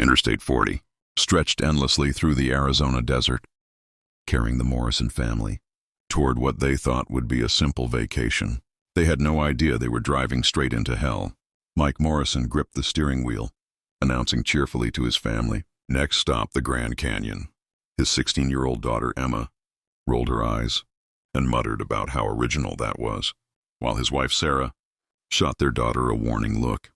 Interstate 40 stretched endlessly through the Arizona desert, carrying the Morrison family toward what they thought would be a simple vacation. They had no idea they were driving straight into hell. Mike Morrison gripped the steering wheel, announcing cheerfully to his family, "Next stop, the Grand Canyon." His 16-year-old daughter, Emma, rolled her eyes and muttered about how original that was, while his wife, Sarah, shot their daughter a warning look.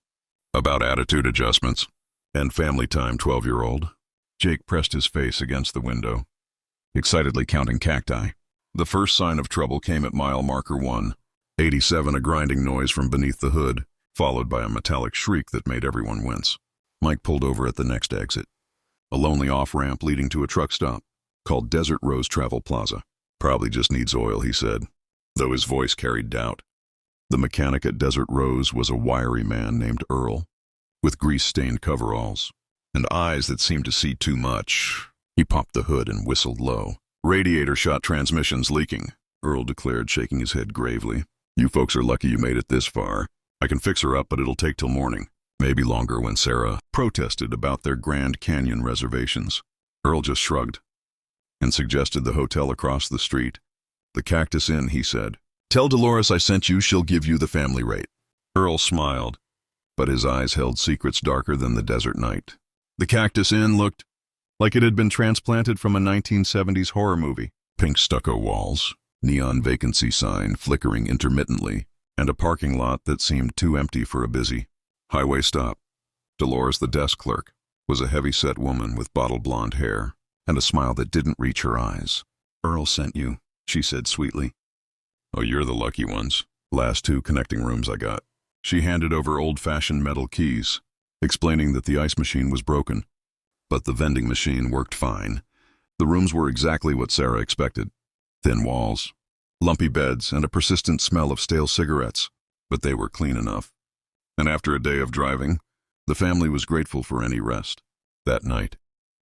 "About attitude adjustments and family time, 12-year-old. Jake pressed his face against the window, excitedly counting cacti. The first sign of trouble came at mile marker 187, a grinding noise from beneath the hood, followed by a metallic shriek that made everyone wince. Mike pulled over at the next exit, a lonely off-ramp leading to a truck stop called Desert Rose Travel Plaza. "Probably just needs oil," he said, though his voice carried doubt. The mechanic at Desert Rose was a wiry man named Earl, with grease-stained coveralls and eyes that seemed to see too much. He popped the hood and whistled low. "Radiator shot transmission's leaking," Earl declared, shaking his head gravely. "You folks are lucky you made it this far. I can fix her up, but it'll take till morning, maybe longer." When Sarah protested about their Grand Canyon reservations, Earl just shrugged and suggested the hotel across the street. "The Cactus Inn," he said. "Tell Dolores I sent you, she'll give you the family rate." Earl smiled, but his eyes held secrets darker than the desert night. The Cactus Inn looked like it had been transplanted from a 1970s horror movie. Pink stucco walls, neon vacancy sign flickering intermittently, and a parking lot that seemed too empty for a busy highway stop. Dolores, the desk clerk, was a heavy-set woman with bottle blonde hair and a smile that didn't reach her eyes. "Earl sent you," she said sweetly. "Oh, you're the lucky ones. Last 2 connecting rooms I got." She handed over old-fashioned metal keys, explaining that the ice machine was broken, but the vending machine worked fine. The rooms were exactly what Sarah expected. Thin walls, lumpy beds, and a persistent smell of stale cigarettes, but they were clean enough. And after a day of driving, the family was grateful for any rest. That night,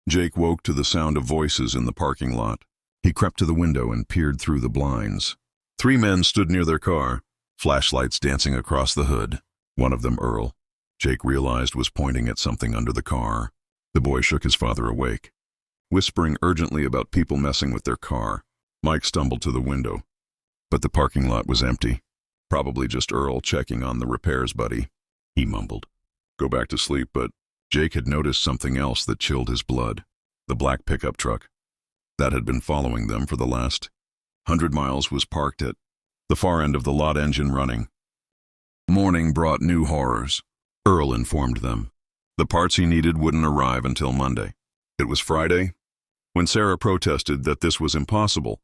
Jake woke to the sound of voices in the parking lot. He crept to the window and peered through the blinds. 3 men stood near their car, flashlights dancing across the hood. One of them, Earl, Jake realized, was pointing at something under the car. The boy shook his father awake, whispering urgently about people messing with their car. Mike stumbled to the window, but the parking lot was empty. "Probably just Earl checking on the repairs, buddy," he mumbled. "Go back to sleep," but Jake had noticed something else that chilled his blood. The black pickup truck that had been following them for the last 100 miles was parked at the far end of the lot, engine running. Morning brought new horrors, Earl informed them. The parts he needed wouldn't arrive until Monday. It was Friday. When Sarah protested that this was impossible,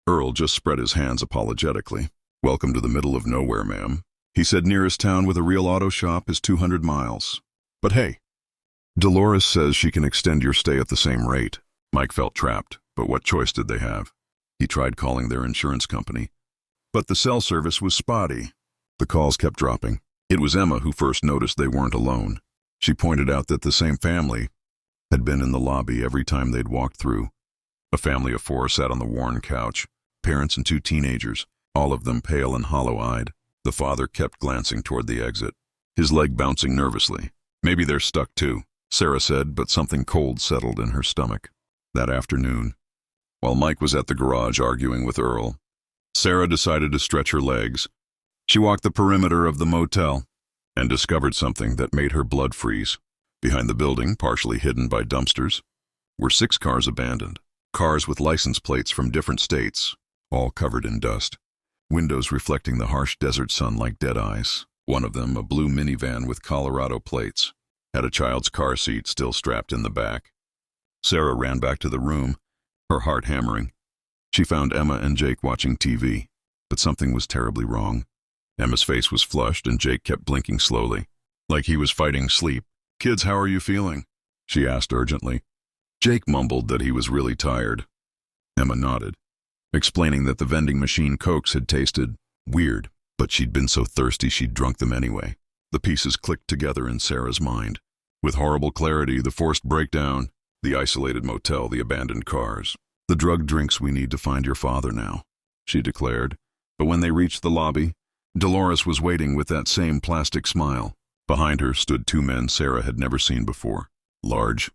Earl just spread his hands apologetically. "Welcome to the middle of nowhere, ma'am," he said. "Nearest town with a real auto shop is 200 miles. But hey, Dolores says she can extend your stay at the same rate." Mike felt trapped, but what choice did they have? He tried calling their insurance company, but the cell service was spotty. The calls kept dropping. It was Emma who first noticed they weren't alone. She pointed out that the same family had been in the lobby every time they'd walked through. A family of 4 sat on the worn couch, parents and 2 teenagers, all of them pale and hollow-eyed. The father kept glancing toward the exit, his leg bouncing nervously. "Maybe they're stuck too," Sarah said, but something cold settled in her stomach. That afternoon, while Mike was at the garage arguing with Earl, Sarah decided to stretch her legs. She walked the perimeter of the motel and discovered something that made her blood freeze. Behind the building, partially hidden by dumpsters, were 6 cars abandoned. Cars with license plates from different states, all covered in dust. Windows reflecting the harsh desert sun like dead eyes. One of them, a blue minivan with Colorado plates, had a child's car seat still strapped in the back. Sarah ran back to the room, her heart hammering. She found Emma and Jake watching TV, but something was terribly wrong. Emma's face was flushed and Jake kept blinking slowly, like he was fighting sleep. "Kids, how are you feeling?" she asked urgently. Jake mumbled that he was really tired. Emma nodded, explaining that the vending machine Cokes had tasted weird, but she'd been so thirsty she'd drunk them anyway. The pieces clicked together in Sarah's mind. With horrible clarity, the forced breakdown, the isolated motel, the abandoned cars. "The drugged drinks we need to find your father now," she declared. But when they reached the lobby, Dolores was waiting with that same plastic smile. Behind her stood 2 men Sarah had never seen before. large,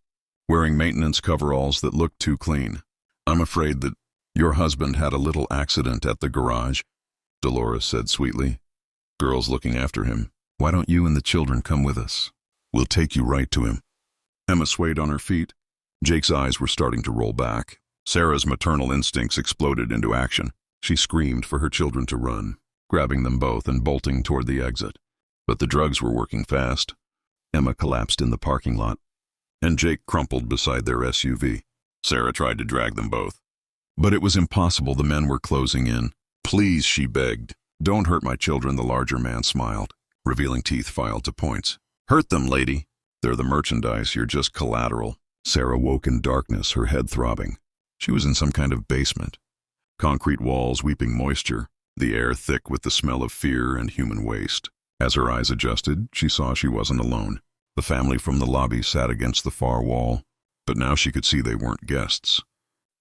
wearing maintenance coveralls that looked too clean. "I'm afraid that your husband had a little accident at the garage," Dolores said sweetly. Girls looking after him. "Why don't you and the children come with us? We'll take you right to him." Emma swayed on her feet. Jake's eyes were starting to roll back. Sarah's maternal instincts exploded into action. She screamed for her children to run, grabbing them both and bolting toward the exit. But the drugs were working fast. Emma collapsed in the parking lot, and Jake crumpled beside their SUV. Sarah tried to drag them both, but it was impossible. The men were closing in. "Please," she begged. "Don't hurt my children," the larger man smiled, revealing teeth filed to points. "Hurt them, lady. They're the merchandise, you're just collateral." Sarah woke in darkness, her head throbbing. She was in some kind of basement. Concrete walls weeping moisture, the air thick with the smell of fear and human waste. As her eyes adjusted, she saw she wasn't alone. The family from the lobby sat against the far wall, but now she could see they weren't guests.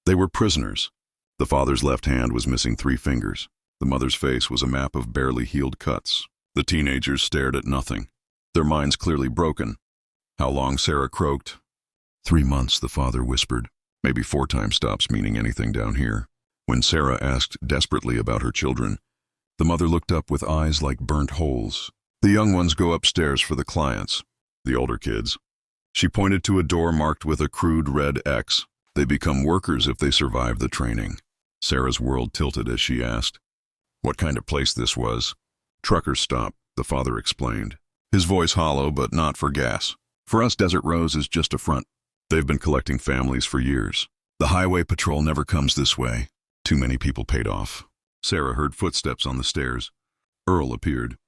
They were prisoners. The father's left hand was missing 3 fingers. The mother's face was a map of barely healed cuts. The teenagers stared at nothing, their minds clearly broken. How long, Sarah croaked. 3 months, the father whispered. Maybe 4 time stops meaning anything down here. When Sarah asked desperately about her children, the mother looked up with eyes like burnt holes. "The young ones go upstairs for the clients. The older kids." She pointed to a door marked with a crude red X. "They become workers if they survive the training." Sarah's world tilted as she asked what kind of place this was. "Trucker stop," the father explained, his voice hollow but not for gas. "For us, Desert Rose is just a front. They've been collecting families for years. The highway patrol never comes this way. Too many people paid off." Sarah heard footsteps on the stairs. Earl appeared,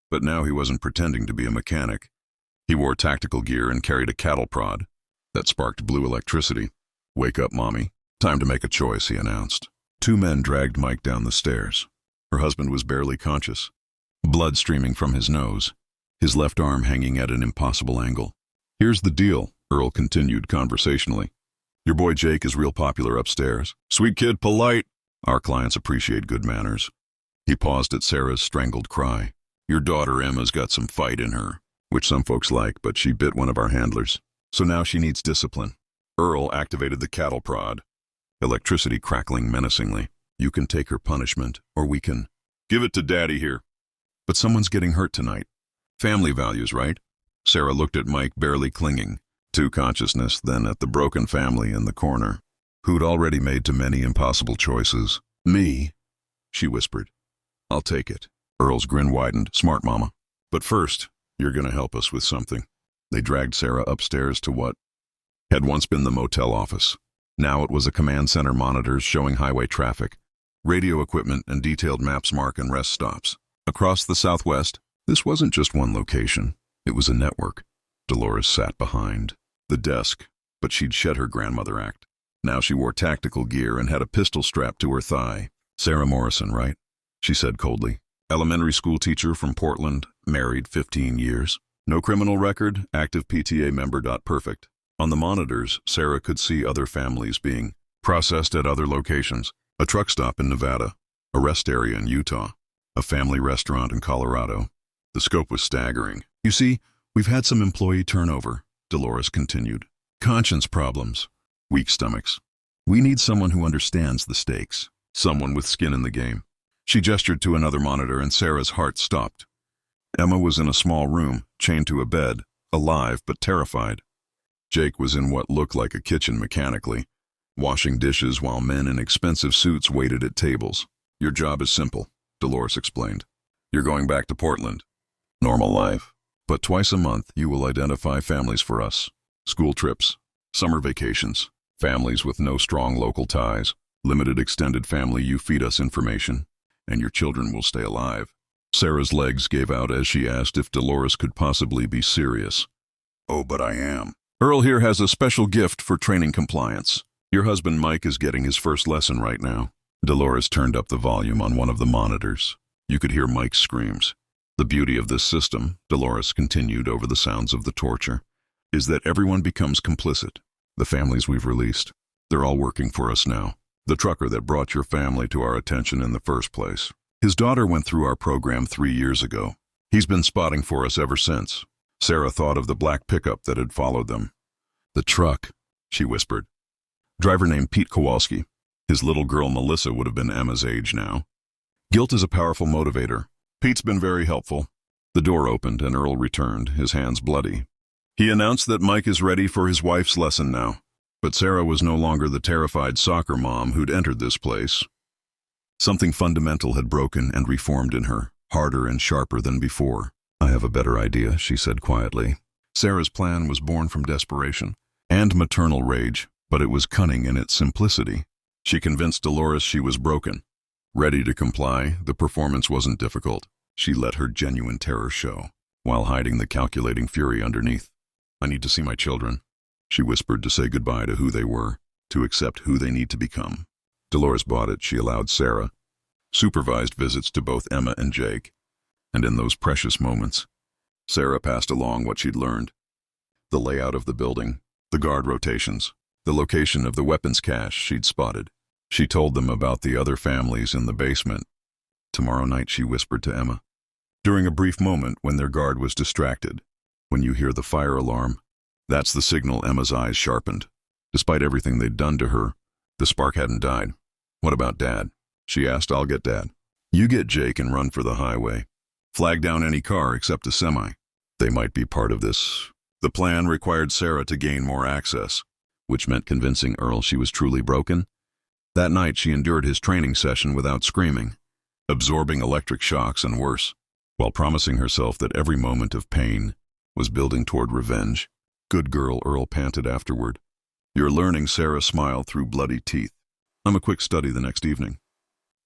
but now he wasn't pretending to be a mechanic. He wore tactical gear and carried a cattle prod that sparked blue electricity. "Wake up, Mommy. Time to make a choice," he announced. 2 men dragged Mike down the stairs. Her husband was barely conscious, blood streaming from his nose, his left arm hanging at an impossible angle. "Here's the deal," Earl continued conversationally. "Your boy Jake is real popular upstairs. Sweet kid, polite. Our clients appreciate good manners." He paused at Sarah's strangled cry. "Your daughter Emma's got some fight in her, which some folks like, but she bit one of our handlers. So now she needs discipline." Earl activated the cattle prod, electricity crackling menacingly. "You can take her punishment, or we can—" "Give it to Daddy here." "But someone's getting hurt tonight. Family values, right?" Sarah looked at Mike, barely clinging to consciousness, then at the broken family in the corner, who'd already made too many impossible choices. "Me," she whispered. "I'll take it." Earl's grin widened. "Smart, Mama. But first, you're going to help us with something." They dragged Sarah upstairs to what had once been the motel office. Now it was a command center, monitors showing highway traffic, radio equipment, and detailed maps marking rest stops. Across the southwest, this wasn't just one location. It was a network. Dolores sat behind the desk, but she'd shed her grandmother act. Now she wore tactical gear and had a pistol strapped to her thigh. "Sarah Morrison, right?" she said coldly. "Elementary school teacher from Portland, married 15 years. No criminal record, active PTA member. Perfect." On the monitors, Sarah could see other families being processed at other locations. A truck stop in Nevada, a rest area in Utah, a family restaurant in Colorado. The scope was staggering. "You see, we've had some employee turnover," Dolores continued. "Conscience problems, weak stomachs. We need someone who understands the stakes, someone with skin in the game." She gestured to another monitor, and Sarah's heart stopped. Emma was in a small room, chained to a bed, alive but terrified. Jake was in what looked like a kitchen mechanically, washing dishes while men in expensive suits waited at tables. "Your job is simple," Dolores explained. "You're going back to Portland. Normal life. But twice a month you will identify families for us. School trips, summer vacations, families with no strong local ties, limited extended family. You feed us information, and your children will stay alive." Sarah's legs gave out as she asked if Dolores could possibly be serious. "Oh, but I am. Earl here has a special gift for training compliance. Your husband Mike is getting his first lesson right now." Dolores turned up the volume on one of the monitors. You could hear Mike's screams. "The beauty of this system," Dolores continued over the sounds of the torture, "is that everyone becomes complicit. The families we've released, they're all working for us now. The trucker that brought your family to our attention in the first place. His daughter went through our program 3 years ago. He's been spotting for us ever since." Sarah thought of the black pickup that had followed them, The truck, she whispered. Driver named Pete Kowalski. His little girl Melissa would have been Emma's age now. Guilt is a powerful motivator. Pete's been very helpful. The door opened and Earl returned, his hands bloody. He announced that Mike is ready for his wife's lesson now. But Sarah was no longer the terrified soccer mom who'd entered this place. Something fundamental had broken and reformed in her, harder and sharper than before. I have a better idea, she said quietly. Sarah's plan was born from desperation and maternal rage, but it was cunning in its simplicity. She convinced Dolores she was broken. Ready to comply, the performance wasn't difficult. She let her genuine terror show, while hiding the calculating fury underneath. I need to see my children, she whispered, to say goodbye to who they were, to accept who they need to become. Dolores bought it. She allowed Sarah supervised visits to both Emma and Jake, and in those precious moments, Sarah passed along what she'd learned. The layout of the building, the guard rotations, the location of the weapons cache she'd spotted. She told them about the other families in the basement. Tomorrow night, she whispered to Emma. During a brief moment when their guard was distracted, when you hear the fire alarm, that's the signal. Emma's eyes sharpened. Despite everything they'd done to her, the spark hadn't died. What about Dad? She asked. I'll get Dad. You get Jake and run for the highway. Flag down any car except a semi. They might be part of this. The plan required Sarah to gain more access, which meant convincing Earl she was truly broken. That night she endured his training session without screaming, absorbing electric shocks and worse, while promising herself that every moment of pain was building toward revenge. Good girl, Earl panted afterward. You're learning, Sarah smiled through bloody teeth. I'm a quick study the next evening.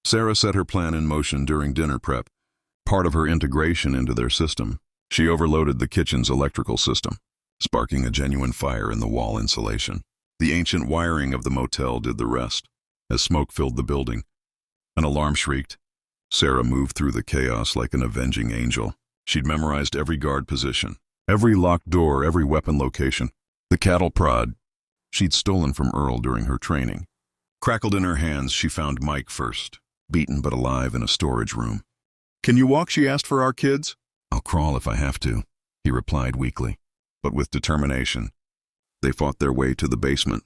Sarah set her plan in motion during dinner prep, part of her integration into their system. She overloaded the kitchen's electrical system, sparking a genuine fire in the wall insulation. The ancient wiring of the motel did the rest. As smoke filled the building, an alarm shrieked. Sarah moved through the chaos like an avenging angel. She'd memorized every guard position, every locked door, every weapon location. The cattle prod she'd stolen from Earl during her training crackled in her hands. She found Mike first, beaten but alive in a storage room. Can you walk? She asked. For our kids? I'll crawl if I have to, he replied weakly, but with determination. They fought their way to the basement,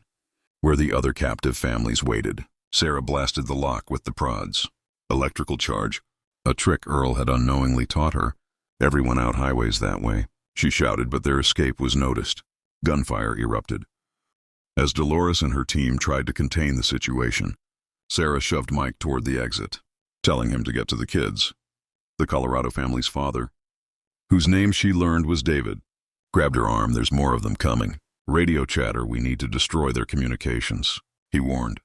where the other captive families waited. Sarah blasted the lock with the prods. Electrical charge, a trick Earl had unknowingly taught her. Everyone out highways that way, she shouted, but their escape was noticed. Gunfire erupted. As Dolores and her team tried to contain the situation, Sarah shoved Mike toward the exit, telling him to get to the kids. The Colorado family's father, whose name she learned was David, grabbed her arm. There's more of them coming. Radio chatter, we need to destroy their communications, he warned.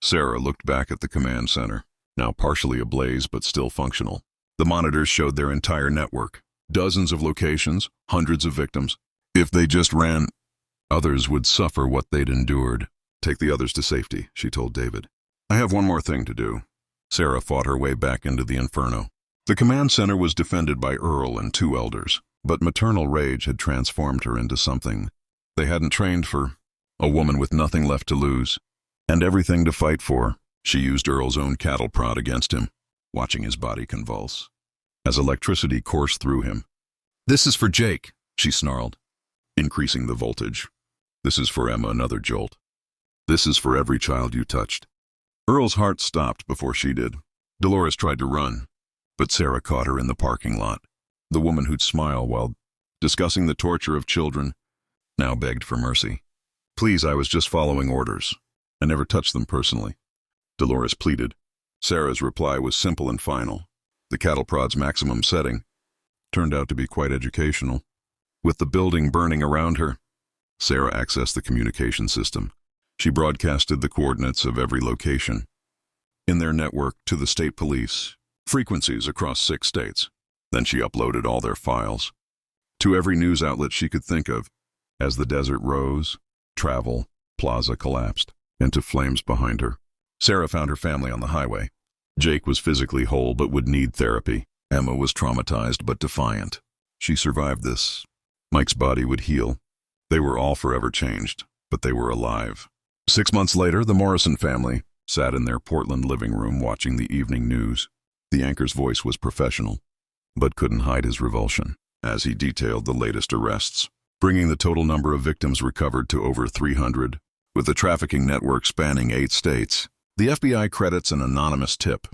Sarah looked back at the command center, now partially ablaze but still functional. The monitors showed their entire network. Dozens of locations, hundreds of victims. If they just ran, others would suffer what they'd endured. Take the others to safety, she told David. I have one more thing to do. Sarah fought her way back into the inferno. The command center was defended by Earl and 2 elders, but maternal rage had transformed her into something they hadn't trained for. A woman with nothing left to lose, and everything to fight for. She used Earl's own cattle prod against him, watching his body convulse, as electricity coursed through him. This is for Jake, she snarled, increasing the voltage. This is for Emma, another jolt. This is for every child you touched. Earl's heart stopped before she did. Dolores tried to run, but Sarah caught her in the parking lot. The woman who'd smile while discussing the torture of children now begged for mercy. Please, I was just following orders. I never touched them personally, Dolores pleaded. Sarah's reply was simple and final. The cattle prod's maximum setting turned out to be quite educational. With the building burning around her, Sarah accessed the communication system. She broadcasted the coordinates of every location in their network to the state police, frequencies across 6 states. Then she uploaded all their files to every news outlet she could think of. As the desert rose, Travel Plaza collapsed into flames behind her. Sarah found her family on the highway. Jake was physically whole but would need therapy. Emma was traumatized but defiant. She survived this. Mike's body would heal. They were all forever changed, but they were alive. 6 months later, the Morrison family sat in their Portland living room watching the evening news. The anchor's voice was professional, but couldn't hide his revulsion as he detailed the latest arrests. bringing the total number of victims recovered to over 300. With the trafficking network spanning 8 states, the FBI credits an anonymous tip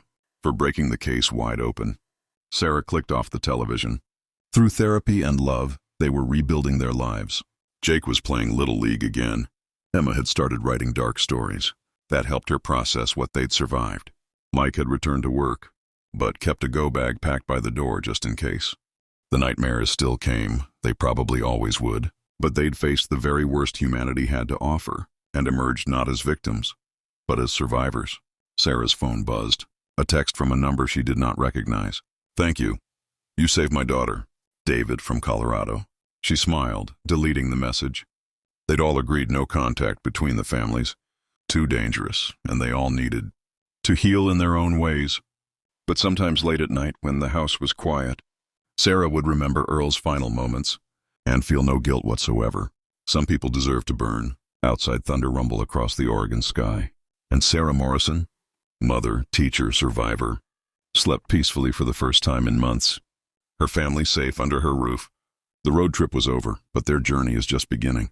for breaking the case wide open. Sarah clicked off the television. Through therapy and love, they were rebuilding their lives. Jake was playing Little League again. Emma had started writing dark stories. That helped her process what they'd survived. Mike had returned to work, but kept a go-bag packed by the door just in case. The nightmares still came, they probably always would, but they'd faced the very worst humanity had to offer, and emerged not as victims, but as survivors. Sarah's phone buzzed, a text from a number she did not recognize. "Thank you. You saved my daughter. David from Colorado." She smiled, deleting the message. They'd all agreed no contact between the families. Too dangerous, and they all needed to heal in their own ways. But sometimes late at night, when the house was quiet, Sarah would remember Earl's final moments and feel no guilt whatsoever. Some people deserve to burn. Outside thunder rumble across the Oregon sky. And Sarah Morrison, mother, teacher, survivor, slept peacefully for the first time in months. Her family safe under her roof. The road trip was over, but their journey is just beginning.